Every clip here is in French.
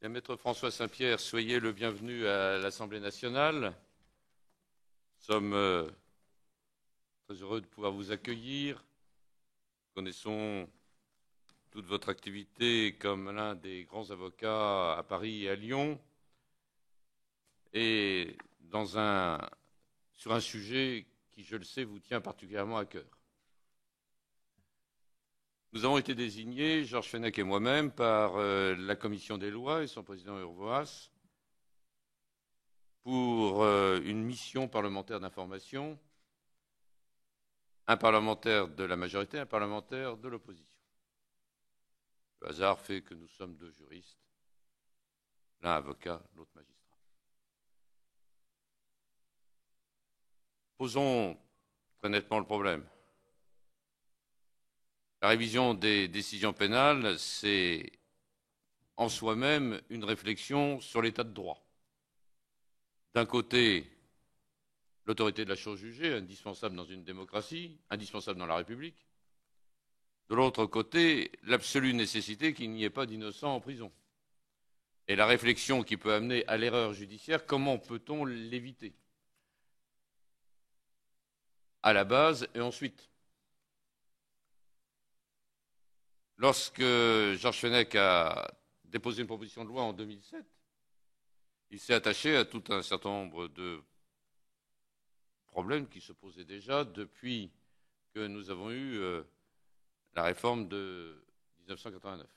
Bien, Maître François Saint-Pierre, soyez le bienvenu à l'Assemblée nationale. Nous sommes très heureux de pouvoir vous accueillir. Nous connaissons toute votre activité comme l'un des grands avocats à Paris et à Lyon, et sur un sujet qui, je le sais, vous tient particulièrement à cœur. Nous avons été désignés, Georges Fenech et moi-même, par la Commission des lois et son président Urvoas, pour une mission parlementaire d'information, un parlementaire de la majorité, un parlementaire de l'opposition. Le hasard fait que nous sommes deux juristes, l'un avocat, l'autre magistrat. Posons très nettement le problème. La révision des décisions pénales, c'est en soi-même une réflexion sur l'état de droit. D'un côté, l'autorité de la chose jugée, indispensable dans une démocratie, indispensable dans la République. De l'autre côté, l'absolue nécessité qu'il n'y ait pas d'innocents en prison. Et la réflexion qui peut amener à l'erreur judiciaire, comment peut-on l'éviter? À la base et ensuite. Lorsque Georges Fenech a déposé une proposition de loi en 2007, il s'est attaché à tout un certain nombre de problèmes qui se posaient déjà depuis que nous avons eu la réforme de 1989.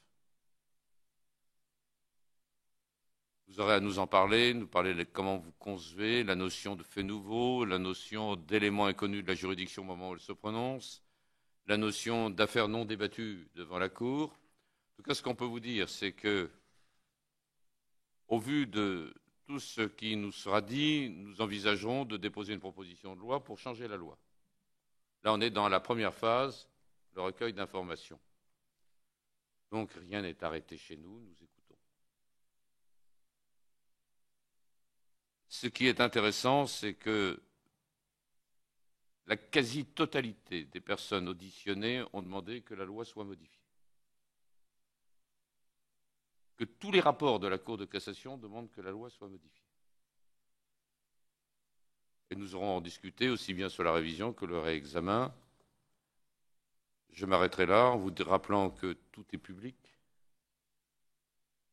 Vous aurez à nous en parler, nous parler de comment vous concevez la notion de fait nouveau, la notion d'éléments inconnus de la juridiction au moment où elle se prononce, la notion d'affaires non débattues devant la Cour. En tout cas, ce qu'on peut vous dire, c'est que, au vu de tout ce qui nous sera dit, nous envisagerons de déposer une proposition de loi pour changer la loi. Là, on est dans la première phase, le recueil d'informations. Donc, rien n'est arrêté chez nous, nous écoutons. Ce qui est intéressant, c'est que la quasi-totalité des personnes auditionnées ont demandé que la loi soit modifiée. Que tous les rapports de la Cour de cassation demandent que la loi soit modifiée. Et nous aurons à en discuter aussi bien sur la révision que le réexamen. Je m'arrêterai là en vous rappelant que tout est public,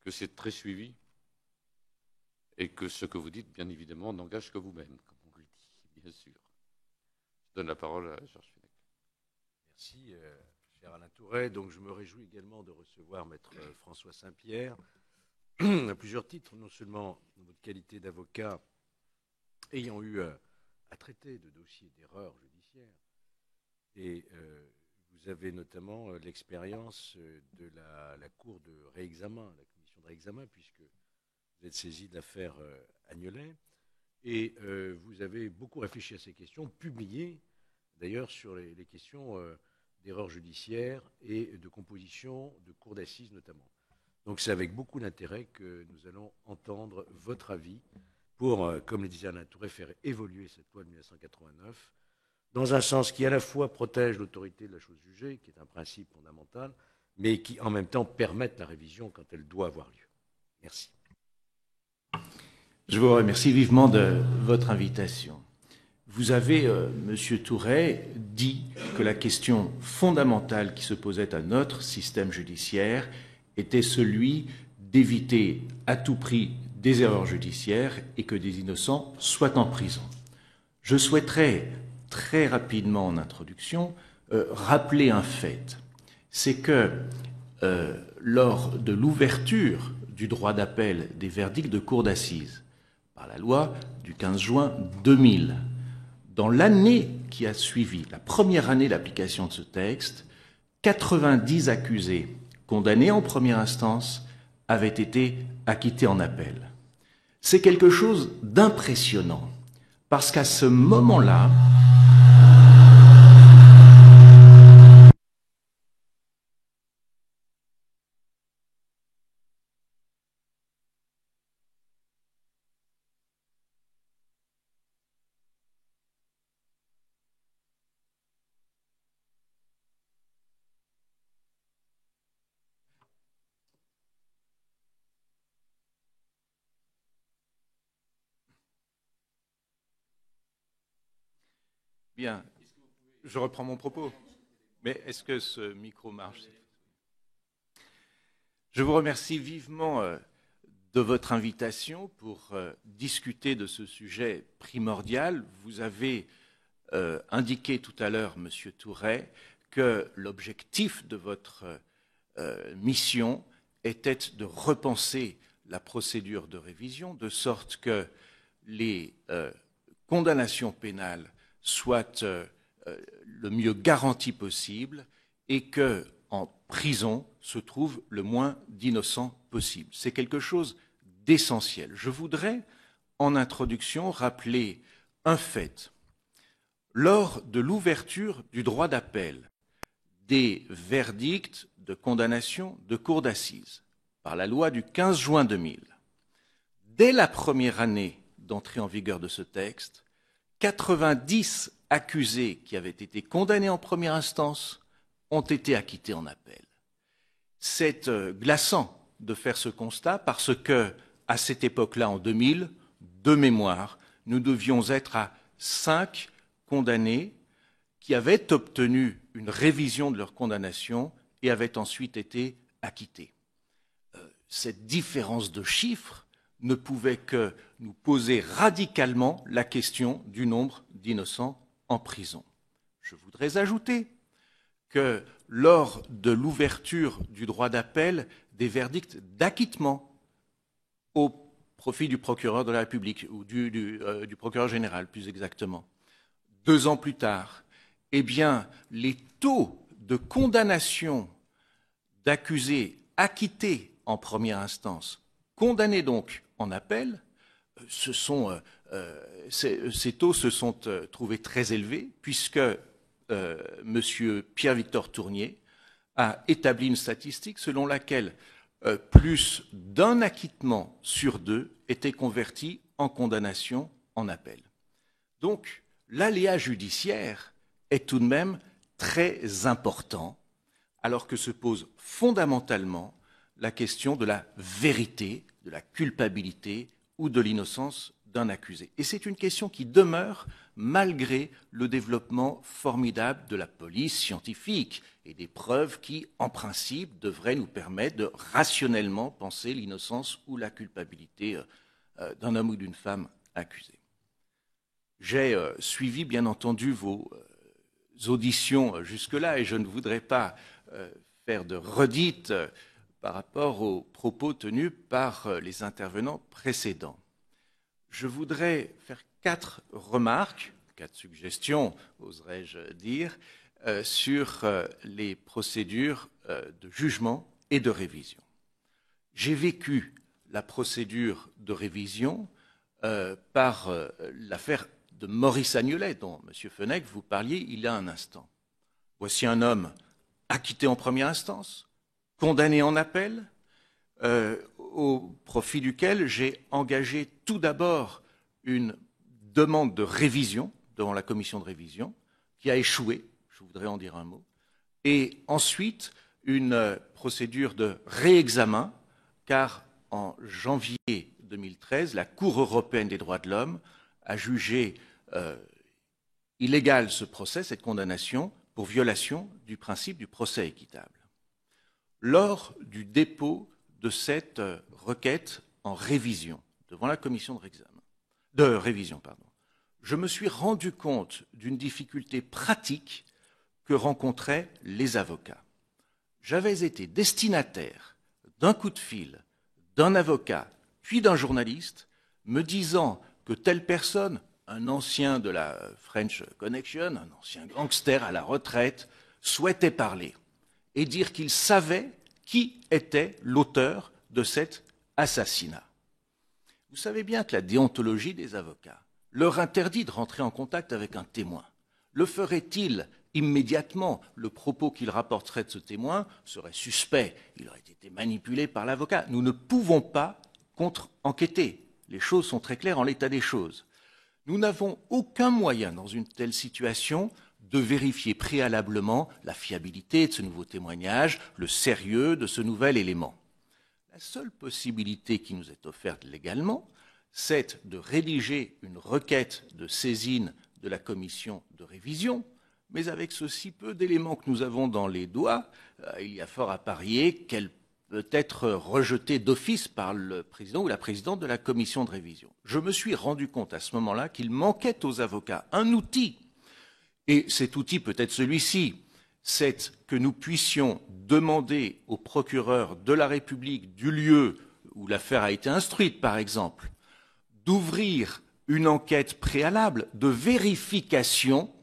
que c'est très suivi et que ce que vous dites, bien évidemment, n'engage que vous-même, comme on le dit, bien sûr. Je donne la parole à Georges Fenech. Merci, cher Alain Touret. Donc, je me réjouis également de recevoir Maître François Saint-Pierre à plusieurs titres, non seulement dans votre qualité d'avocat ayant eu à traiter de dossiers d'erreurs judiciaires, et vous avez notamment l'expérience de la Cour de réexamen, la commission de réexamen, puisque vous êtes saisi de l'affaire Agnolet, et vous avez beaucoup réfléchi à ces questions, publié d'ailleurs sur les questions d'erreurs judiciaires et de composition de cours d'assises notamment. Donc c'est avec beaucoup d'intérêt que nous allons entendre votre avis pour, comme le disait Alain Touret, faire évoluer cette loi de 1989 dans un sens qui à la fois protège l'autorité de la chose jugée, qui est un principe fondamental, mais qui en même temps permette la révision quand elle doit avoir lieu. Merci. Je vous remercie vivement de votre invitation. Vous avez, Monsieur Touret, dit que la question fondamentale qui se posait à notre système judiciaire était celui d'éviter à tout prix des erreurs judiciaires et que des innocents soient en prison. Je souhaiterais très rapidement en introduction rappeler un fait. C'est que lors de l'ouverture du droit d'appel des verdicts de cour d'assises par la loi du 15 juin 2000, dans l'année qui a suivi, la première année d'application de ce texte, 90 accusés condamnés en première instance avaient été acquittés en appel. C'est quelque chose d'impressionnant, parce qu'à ce moment-là, Bien, je reprends mon propos. Mais est-ce que ce micro marche? Je vous remercie vivement de votre invitation pour discuter de ce sujet primordial. Vous avez indiqué tout à l'heure, Monsieur Touret, que l'objectif de votre mission était de repenser la procédure de révision, de sorte que les condamnations pénales soient le mieux garanties possible et que en prison se trouve le moins d'innocents possible. C'est quelque chose d'essentiel. Je voudrais, en introduction, rappeler un fait. Lors de l'ouverture du droit d'appel des verdicts de condamnation de cour d'assises par la loi du 15 juin 2000, dès la première année d'entrée en vigueur de ce texte, 90 accusés qui avaient été condamnés en première instance ont été acquittés en appel. C'est glaçant de faire ce constat parce que, à cette époque-là, en 2000, de mémoire, nous devions être à 5 condamnés qui avaient obtenu une révision de leur condamnation et avaient ensuite été acquittés. Cette différence de chiffres ne pouvait que nous poser radicalement la question du nombre d'innocents en prison. Je voudrais ajouter que lors de l'ouverture du droit d'appel des verdicts d'acquittement au profit du procureur de la République, ou du procureur général plus exactement, 2 ans plus tard, eh bien, les taux de condamnation d'accusés acquittés en première instance, condamnés donc en appel, ces taux se sont trouvés très élevés puisque M. Pierre-Victor Tournier a établi une statistique selon laquelle plus d'un acquittement sur 2 était converti en condamnation en appel. Donc, l'aléa judiciaire est tout de même très important, alors que se pose fondamentalement la question de la vérité, de la culpabilité ou de l'innocence d'un accusé. Et c'est une question qui demeure malgré le développement formidable de la police scientifique et des preuves qui, en principe, devraient nous permettre de rationnellement penser l'innocence ou la culpabilité d'un homme ou d'une femme accusé. J'ai suivi, bien entendu, vos auditions jusque-là et je ne voudrais pas faire de redites par rapport aux propos tenus par les intervenants précédents. Je voudrais faire 4 remarques, 4 suggestions, oserais-je dire, sur les procédures de jugement et de révision. J'ai vécu la procédure de révision par l'affaire de Maurice Agnelet, dont M. Fenech, vous parliez il y a un instant. Voici un homme acquitté en première instance, condamné en appel, au profit duquel j'ai engagé tout d'abord une demande de révision devant la commission de révision, qui a échoué, je voudrais en dire un mot, et ensuite une procédure de réexamen, car en janvier 2013, la Cour européenne des droits de l'homme a jugé illégal ce procès, cette condamnation, pour violation du principe du procès équitable. Lors du dépôt de cette requête en révision devant la commission de révision, je me suis rendu compte d'une difficulté pratique que rencontraient les avocats. J'avais été destinataire d'un coup de fil d'un avocat puis d'un journaliste me disant que telle personne, un ancien de la French Connection, un ancien gangster à la retraite, souhaitait parler et dire qu'il savait qui était l'auteur de cet assassinat. Vous savez bien que la déontologie des avocats leur interdit de rentrer en contact avec un témoin. Le ferait-il immédiatement? Le propos qu'il rapporterait de ce témoin serait suspect, il aurait été manipulé par l'avocat. Nous ne pouvons pas contre-enquêter. Les choses sont très claires en l'état des choses. Nous n'avons aucun moyen, dans une telle situation, de vérifier préalablement la fiabilité de ce nouveau témoignage, le sérieux de ce nouvel élément. La seule possibilité qui nous est offerte légalement, c'est de rédiger une requête de saisine de la commission de révision, mais avec ce si peu d'éléments que nous avons dans les doigts, il y a fort à parier qu'elle peut être rejetée d'office par le président ou la présidente de la commission de révision. Je me suis rendu compte à ce moment-là qu'il manquait aux avocats un outil, et cet outil peut être celui-ci, c'est que nous puissions demander au procureur de la République du lieu où l'affaire a été instruite, par exemple, d'ouvrir une enquête préalable de vérification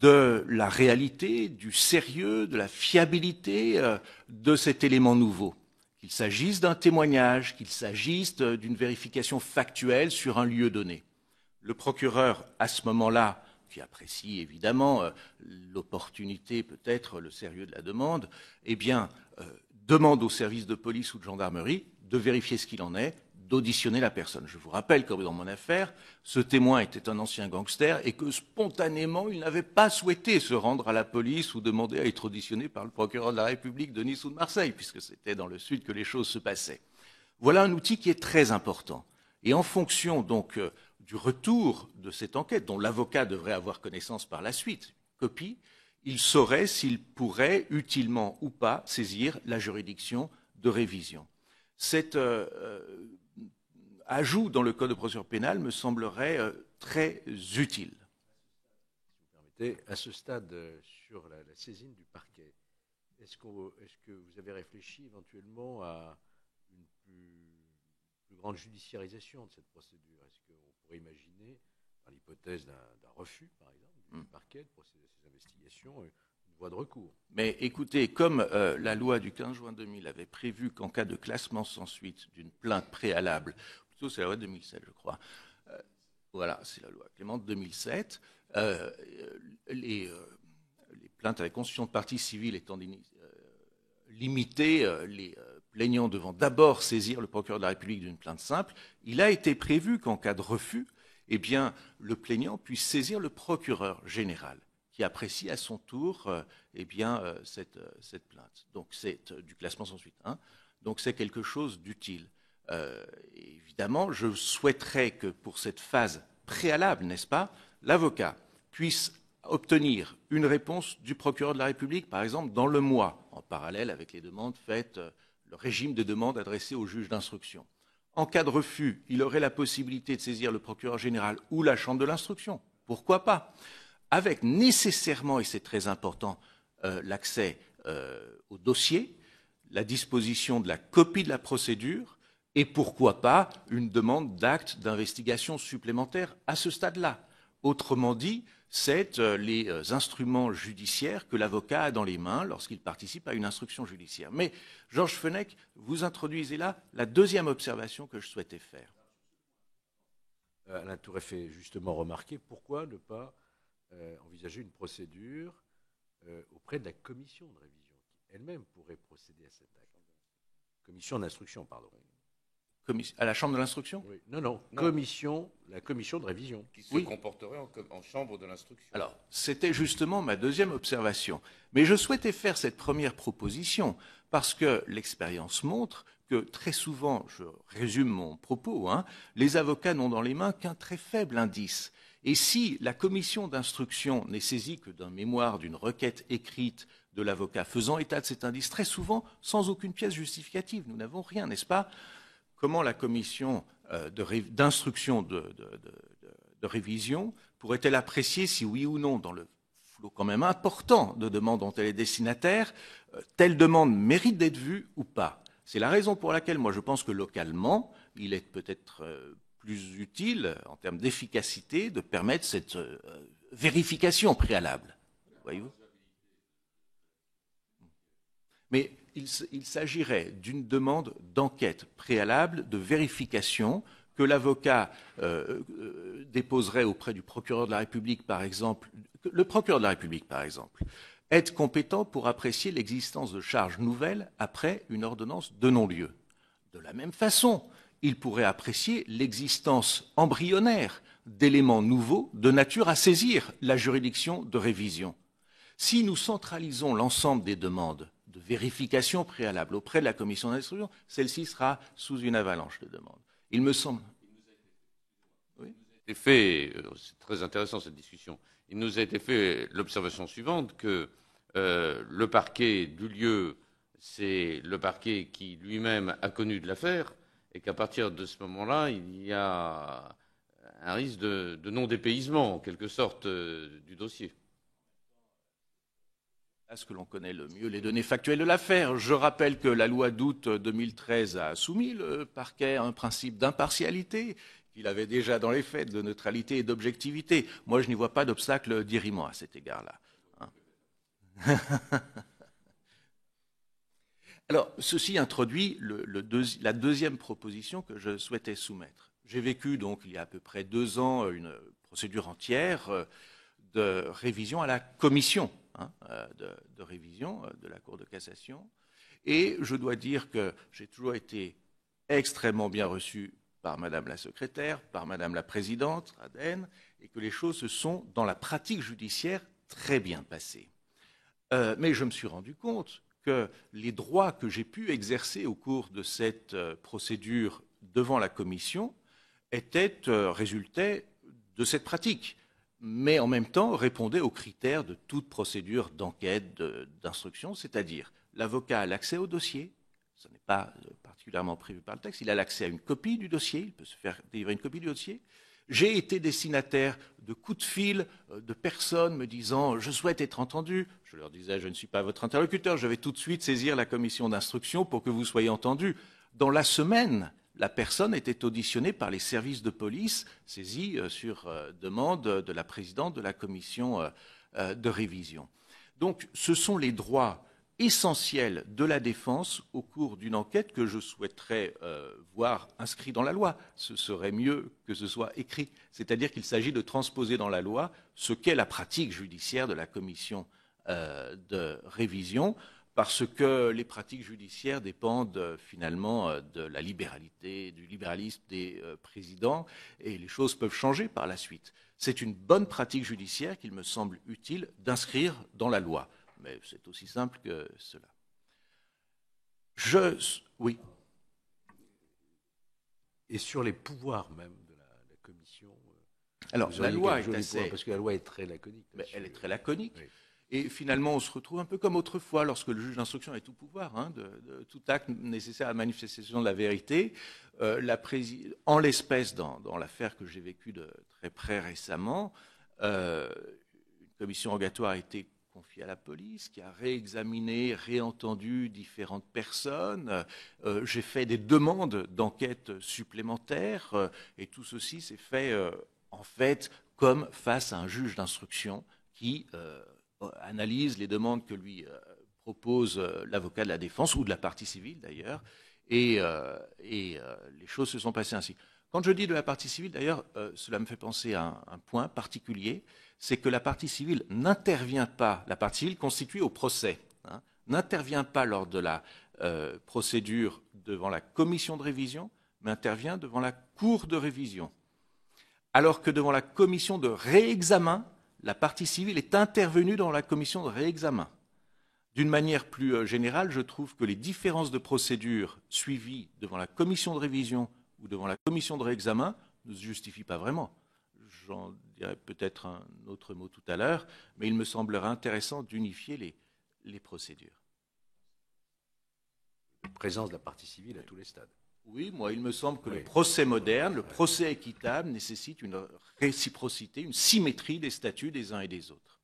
de la réalité, du sérieux, de la fiabilité de cet élément nouveau. Qu'il s'agisse d'un témoignage, qu'il s'agisse d'une vérification factuelle sur un lieu donné. Le procureur, à ce moment-là, qui apprécie évidemment l'opportunité, peut-être le sérieux de la demande, eh bien, demande aux services de police ou de gendarmerie de vérifier ce qu'il en est, d'auditionner la personne. Je vous rappelle que dans mon affaire, ce témoin était un ancien gangster et que spontanément, il n'avait pas souhaité se rendre à la police ou demander à être auditionné par le procureur de la République de Nice ou de Marseille, puisque c'était dans le sud que les choses se passaient. Voilà un outil qui est très important. Et en fonction donc du retour de cette enquête, dont l'avocat devrait avoir connaissance par la suite, copie, il saurait s'il pourrait utilement ou pas saisir la juridiction de révision. Cet ajout dans le Code de procédure pénale me semblerait très utile. Si vous permettez, à ce stade, sur la saisine du parquet, est-ce que vous avez réfléchi éventuellement à une plus grande judiciarisation de cette procédure? Est-ce qu'on pourrait imaginer, dans l'hypothèse d'un refus, par exemple, du parquet de procéder à ces investigations, une voie de recours? Mais écoutez, comme la loi du 15 juin 2000 avait prévu qu'en cas de classement sans suite d'une plainte préalable, plutôt c'est la loi de 2007, je crois, voilà, c'est la loi Clément de 2007, les plaintes avec constitution de partie civile étant limitées, les plaignants devant d'abord saisir le procureur de la République d'une plainte simple, il a été prévu qu'en cas de refus, eh bien, le plaignant puisse saisir le procureur général, qui apprécie à son tour cette plainte. Donc c'est du classement sans suite. Hein. Donc c'est quelque chose d'utile. Évidemment, je souhaiterais que pour cette phase préalable, n'est-ce pas, l'avocat puisse obtenir une réponse du procureur de la République, par exemple, dans le mois, en parallèle avec les demandes faites, le régime de demandes adressées au juge d'instruction. En cas de refus, il aurait la possibilité de saisir le procureur général ou la chambre de l'instruction. Pourquoi pas? Avec nécessairement, et c'est très important, l'accès au dossier, la disposition de la copie de la procédure, et pourquoi pas une demande d'acte d'investigation supplémentaire à ce stade-là. Autrement dit, c'est les instruments judiciaires que l'avocat a dans les mains lorsqu'il participe à une instruction judiciaire. Mais, Georges Fenech, vous introduisez là la deuxième observation que je souhaitais faire. Alain Tourret fait justement remarquer pourquoi ne pas envisager une procédure auprès de la commission de révision, qui elle-même pourrait procéder à cet acte. Commission d'instruction, pardon. À la chambre de l'instruction? Oui. Non, la commission de révision. Qui se comporterait en chambre de l'instruction. Alors, c'était justement ma deuxième observation. Mais je souhaitais faire cette première proposition parce que l'expérience montre que très souvent, je résume mon propos, les avocats n'ont dans les mains qu'un très faible indice. Et si la commission d'instruction n'est saisie que d'un mémoire, d'une requête écrite de l'avocat faisant état de cet indice, très souvent sans aucune pièce justificative, nous n'avons rien, n'est-ce pas? Comment la commission d'instruction de révision pourrait-elle apprécier si oui ou non, dans le flot quand même important de demandes dont elle est destinataire, telle demande mérite d'être vue ou pas? C'est la raison pour laquelle moi je pense que localement, il est peut-être plus utile en termes d'efficacité de permettre cette vérification préalable. Voyez-vous? Mais il s'agirait d'une demande d'enquête préalable, de vérification, que l'avocat déposerait auprès du procureur de la République, par exemple. Le procureur de la République, par exemple, est compétent pour apprécier l'existence de charges nouvelles après une ordonnance de non-lieu. De la même façon, il pourrait apprécier l'existence embryonnaire d'éléments nouveaux de nature à saisir la juridiction de révision. Si nous centralisons l'ensemble des demandes de vérification préalable auprès de la commission d'instruction, celle-ci sera sous une avalanche de demandes. Il me semble. Oui. été fait, c'est très intéressant cette discussion, il nous a été fait l'observation suivante que le parquet du lieu, c'est le parquet qui lui-même a connu de l'affaire et qu'à partir de ce moment-là, il y a un risque de non-dépaysement, en quelque sorte, du dossier. Ce que l'on connaît le mieux les données factuelles de l'affaire. Je rappelle que la loi d'août 2013 a soumis le parquet à un principe d'impartialité qu'il avait déjà dans les faits, de neutralité et d'objectivité. Moi, je n'y vois pas d'obstacle d'irriement à cet égard-là. Hein. Alors, ceci introduit la deuxième proposition que je souhaitais soumettre. J'ai vécu, donc, il y a à peu près 2 ans, une procédure entière de révision à la commission de révision de la Cour de cassation. Et je dois dire que j'ai toujours été extrêmement bien reçu par Madame la secrétaire, par Madame la présidente, Aden, et que les choses se sont, dans la pratique judiciaire, très bien passées. Mais je me suis rendu compte que les droits que j'ai pu exercer au cours de cette procédure devant la commission résultaient de cette pratique, mais en même temps répondaient aux critères de toute procédure d'enquête, d'instruction, c'est-à-dire l'avocat a l'accès au dossier, ce n'est pas particulièrement prévu par le texte, il a l'accès à une copie du dossier, il peut se faire délivrer une copie du dossier. J'ai été destinataire de coups de fil de personnes me disant « je souhaite être entendu ». Je leur disais « je ne suis pas votre interlocuteur, je vais tout de suite saisir la commission d'instruction pour que vous soyez entendu ». Dans la semaine, la personne était auditionnée par les services de police, saisie sur demande de la présidente de la commission de révision. Donc ce sont les droits essentiels de la défense au cours d'une enquête que je souhaiterais voir inscrit dans la loi. Ce serait mieux que ce soit écrit. C'est-à-dire qu'il s'agit de transposer dans la loi ce qu'est la pratique judiciaire de la commission de révision, parce que les pratiques judiciaires dépendent finalement de la libéralité, du libéralisme des présidents, et les choses peuvent changer par la suite. C'est une bonne pratique judiciaire qu'il me semble utile d'inscrire dans la loi. Mais c'est aussi simple que cela. Oui. Et sur les pouvoirs même de la commission. Alors, la loi est assez... Parce que la loi est très laconique. Mais elle est très laconique. Oui. Et finalement, on se retrouve un peu comme autrefois, lorsque le juge d'instruction a tout pouvoir, de tout acte nécessaire à la manifestation de la vérité. En l'espèce, dans l'affaire que j'ai vécue de très près récemment, une commission rogatoire a été confiée à la police, qui a réexaminé, réentendu différentes personnes. J'ai fait des demandes d'enquête supplémentaires, et tout ceci s'est fait, en fait, comme face à un juge d'instruction qui analyse les demandes que lui propose l'avocat de la défense, ou de la partie civile d'ailleurs, et les choses se sont passées ainsi. Quand je dis de la partie civile, d'ailleurs, cela me fait penser à un point particulier, c'est que la partie civile n'intervient pas, la partie civile constituée au procès, n'intervient pas lors de la procédure devant la commission de révision, mais intervient devant la cour de révision. Alors que devant la commission de réexamen, la partie civile est intervenue dans la commission de réexamen. D'une manière plus générale, je trouve que les différences de procédure suivies devant la commission de révision ou devant la commission de réexamen ne se justifient pas vraiment. J'en dirai peut-être un autre mot tout à l'heure, mais il me semblerait intéressant d'unifier les procédures. La présence de la partie civile à tous les stades. Oui, moi, il me semble que le procès moderne, le procès équitable, nécessite une réciprocité, une symétrie des statuts des uns et des autres.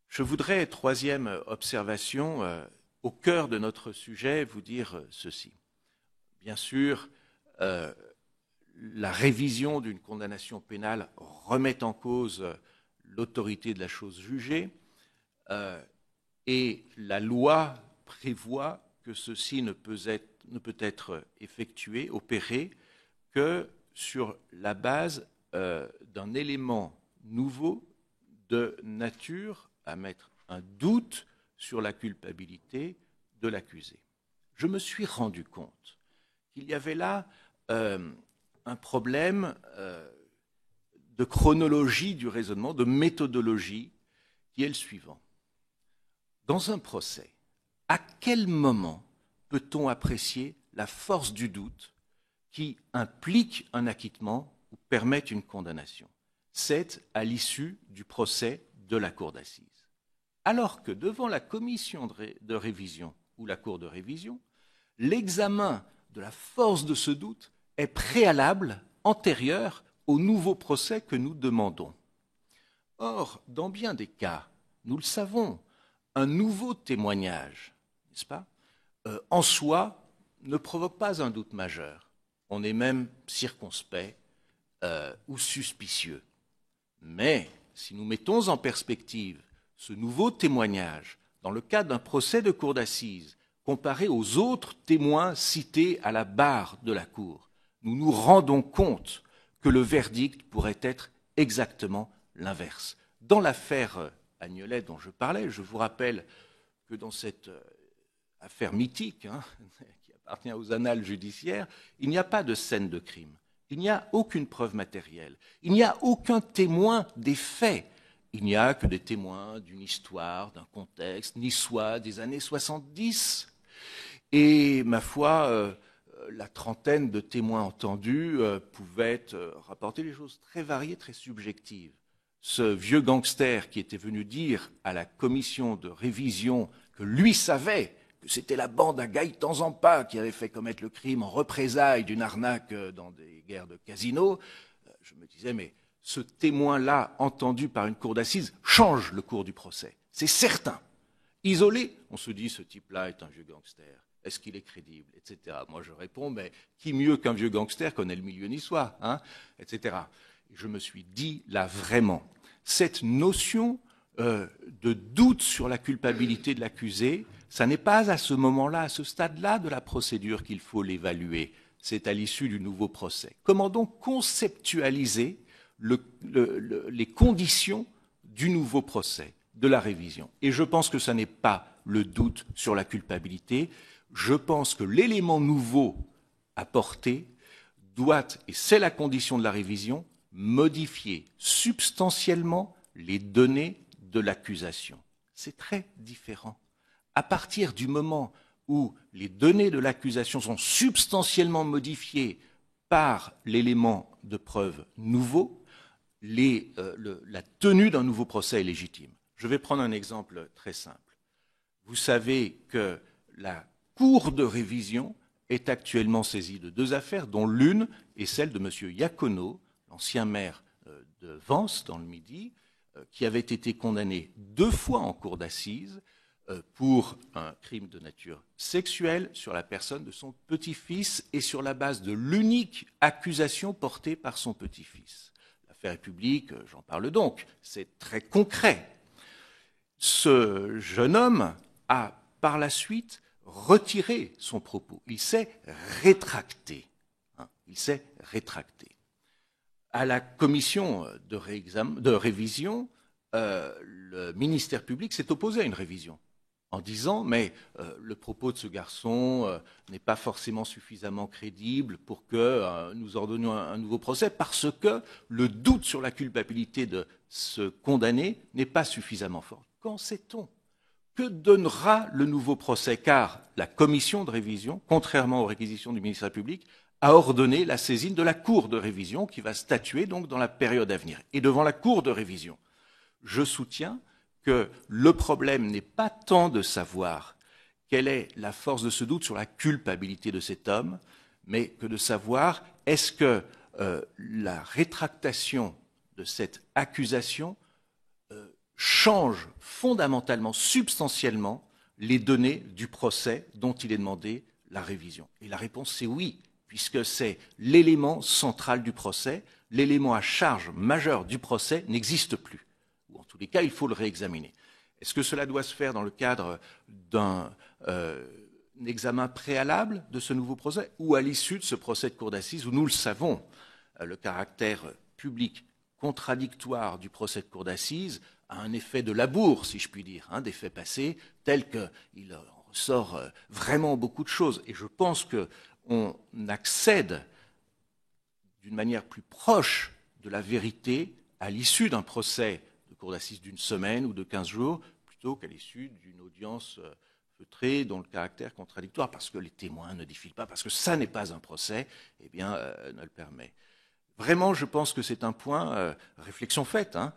Je voudrais, troisième observation, au cœur de notre sujet, vous dire ceci. Bien sûr, la révision d'une condamnation pénale remet en cause l'autorité de la chose jugée, et la loi prévoit que ceci ne peut être effectué, opéré, que sur la base d'un élément nouveau de nature à mettre un doute sur la culpabilité de l'accusé. Je me suis rendu compte qu'il y avait là un problème de chronologie du raisonnement, de méthodologie, qui est le suivant. Dans un procès, à quel moment peut-on apprécier la force du doute qui impliquent un acquittement ou permettent une condamnation. C'est à l'issue du procès de la cour d'assises. Alors que devant la commission de révision ou la cour de révision, l'examen de la force de ce doute est préalable, antérieur au nouveau procès que nous demandons. Or, dans bien des cas, nous le savons, un nouveau témoignage, n'est-ce pas, en soi, ne provoque pas un doute majeur. On est même circonspect ou suspicieux. Mais si nous mettons en perspective ce nouveau témoignage dans le cadre d'un procès de cour d'assises comparé aux autres témoins cités à la barre de la cour, nous nous rendons compte que le verdict pourrait être exactement l'inverse. Dans l'affaire Agnelet dont je parlais, je vous rappelle que dans cette affaire mythique, qui appartient aux annales judiciaires, il n'y a pas de scène de crime. Il n'y a aucune preuve matérielle. Il n'y a aucun témoin des faits. Il n'y a que des témoins d'une histoire, d'un contexte niçois des années 70. Et, ma foi, la trentaine de témoins entendus pouvaient rapporter des choses très variées, très subjectives. Ce vieux gangster qui était venu dire à la commission de révision que lui savait que c'était la bande à Gaëtan Zampa qui avait fait commettre le crime en représailles d'une arnaque dans des guerres de casino, je me disais, mais ce témoin-là, entendu par une cour d'assises, change le cours du procès. C'est certain. Isolé, on se dit, ce type-là est un vieux gangster. Est-ce qu'il est crédible, etc. Moi, je réponds, mais qui mieux qu'un vieux gangster connaît le milieu niçois, etc. Et je me suis dit, là, vraiment, cette notion de doute sur la culpabilité de l'accusé, ça n'est pas à ce moment-là, à ce stade-là de la procédure qu'il faut l'évaluer. C'est à l'issue du nouveau procès. Comment donc conceptualiser les conditions du nouveau procès, de la révision? Et je pense que ce n'est pas le doute sur la culpabilité. Je pense que l'élément nouveau apporté doit, et c'est la condition de la révision, modifier substantiellement les données de l'accusation. C'est très différent. À partir du moment où les données de l'accusation sont substantiellement modifiées par l'élément de preuve nouveau, la tenue d'un nouveau procès est légitime. Je vais prendre un exemple très simple. Vous savez que la Cour de révision est actuellement saisie de deux affaires, dont l'une est celle de M. Iacono, l'ancien maire de Vence, dans le Midi, qui avait été condamné 2 fois en cour d'assises pour un crime de nature sexuelle sur la personne de son petit-fils et sur la base de l'unique accusation portée par son petit-fils. L'affaire est publique, j'en parle donc, c'est très concret. Ce jeune homme a par la suite retiré son propos. Il s'est rétracté. Il s'est rétracté. À la commission de révision, le ministère public s'est opposé à une révision en disant mais le propos de ce garçon n'est pas forcément suffisamment crédible pour que nous ordonnions un nouveau procès parce que le doute sur la culpabilité de ce condamné n'est pas suffisamment fort. Qu'en sait-on? Que donnera le nouveau procès? Car la commission de révision, contrairement aux réquisitions du ministère public, a ordonné la saisine de la Cour de révision qui va statuer donc dans la période à venir. Et devant la Cour de révision, je soutiens que le problème n'est pas tant de savoir quelle est la force de ce doute sur la culpabilité de cet homme, mais que de savoir est-ce que la rétractation de cette accusation change fondamentalement, substantiellement, les données du procès dont il est demandé la révision. Et la réponse c'est oui, puisque c'est l'élément central du procès, l'élément à charge majeure du procès n'existe plus. Ou en tous les cas, il faut le réexaminer. Est-ce que cela doit se faire dans le cadre d'un examen préalable de ce nouveau procès ou à l'issue de ce procès de cour d'assises où nous le savons, le caractère public contradictoire du procès de cour d'assises a un effet de labour, si je puis dire, des faits passés, tel qu'il en ressort vraiment beaucoup de choses. Et je pense qu'on accède d'une manière plus proche de la vérité à l'issue d'un procès de cour d'assises d'une semaine ou de 15 jours, plutôt qu'à l'issue d'une audience feutré, dont le caractère contradictoire, parce que les témoins ne défilent pas, parce que ça n'est pas un procès, eh bien, ne le permet. Vraiment, je pense que c'est un point, réflexion faite, hein,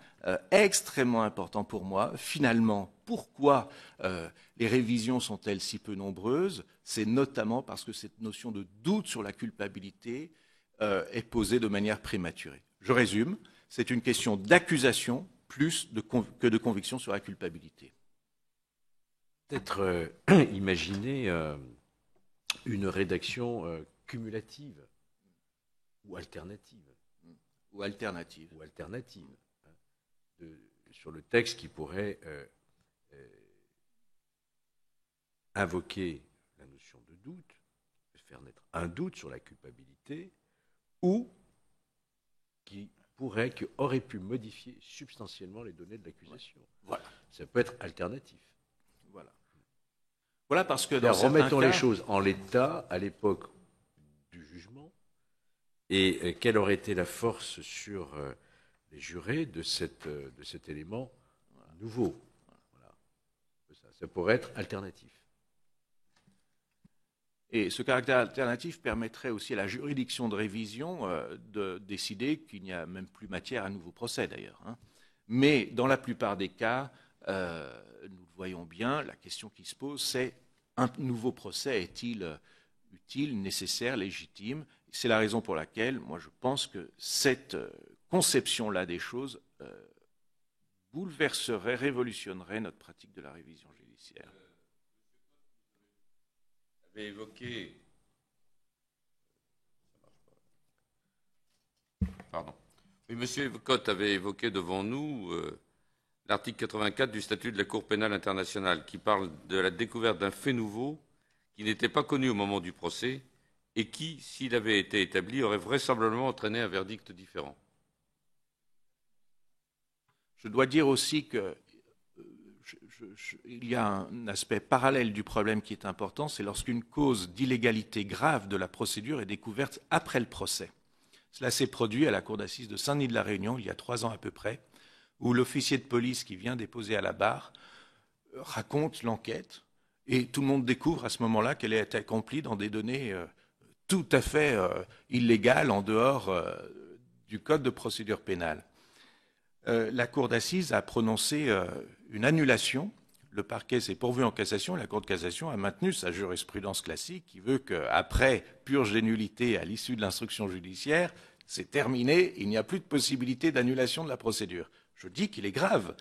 extrêmement important pour moi. Finalement, pourquoi les révisions sont-elles si peu nombreuses? C'est notamment parce que cette notion de doute sur la culpabilité est posée de manière prématurée. Je résume, c'est une question d'accusation plus que de conviction sur la culpabilité. Peut-être imaginer une rédaction cumulative ou alternative. Ou alternative. Ou alternative hein, sur le texte qui pourrait invoquer la notion de doute, faire naître un doute sur la culpabilité, ou qui aurait pu modifier substantiellement les données de l'accusation. Voilà. Ça peut être alternatif. Voilà. Voilà parce que dans remettons cas, les choses en l'état à l'époque du jugement et quelle aurait été la force sur les jurés de cet élément nouveau. Voilà. Ça pourrait être alternatif. Et ce caractère alternatif permettrait aussi à la juridiction de révision de décider qu'il n'y a même plus matière à nouveau procès d'ailleurs. Hein. Mais dans la plupart des cas, nous le voyons bien, la question qui se pose, c'est un nouveau procès est-il utile, nécessaire, légitime? C'est la raison pour laquelle, moi, je pense que cette conception-là des choses bouleverserait, révolutionnerait notre pratique de la révision judiciaire. Vous avez évoqué... Pardon. Oui, Monsieur Cotte avait évoqué devant nous l'article 84 du statut de la Cour pénale internationale qui parle de la découverte d'un fait nouveau qui n'était pas connu au moment du procès et qui, s'il avait été établi, aurait vraisemblablement entraîné un verdict différent. Je dois dire aussi que il y a un aspect parallèle du problème qui est important, c'est lorsqu'une cause d'illégalité grave de la procédure est découverte après le procès. Cela s'est produit à la cour d'assises de Saint-Denis de la Réunion, il y a 3 ans à peu près, où l'officier de police qui vient déposer à la barre raconte l'enquête, et tout le monde découvre à ce moment-là qu'elle est accomplie dans des données tout à fait illégales en dehors du code de procédure pénale. La cour d'assises a prononcé une annulation. Le parquet s'est pourvu en cassation. La cour de cassation a maintenu sa jurisprudence classique qui veut qu'après purge des nullités à l'issue de l'instruction judiciaire, c'est terminé, il n'y a plus de possibilité d'annulation de la procédure. Je dis qu'il est grave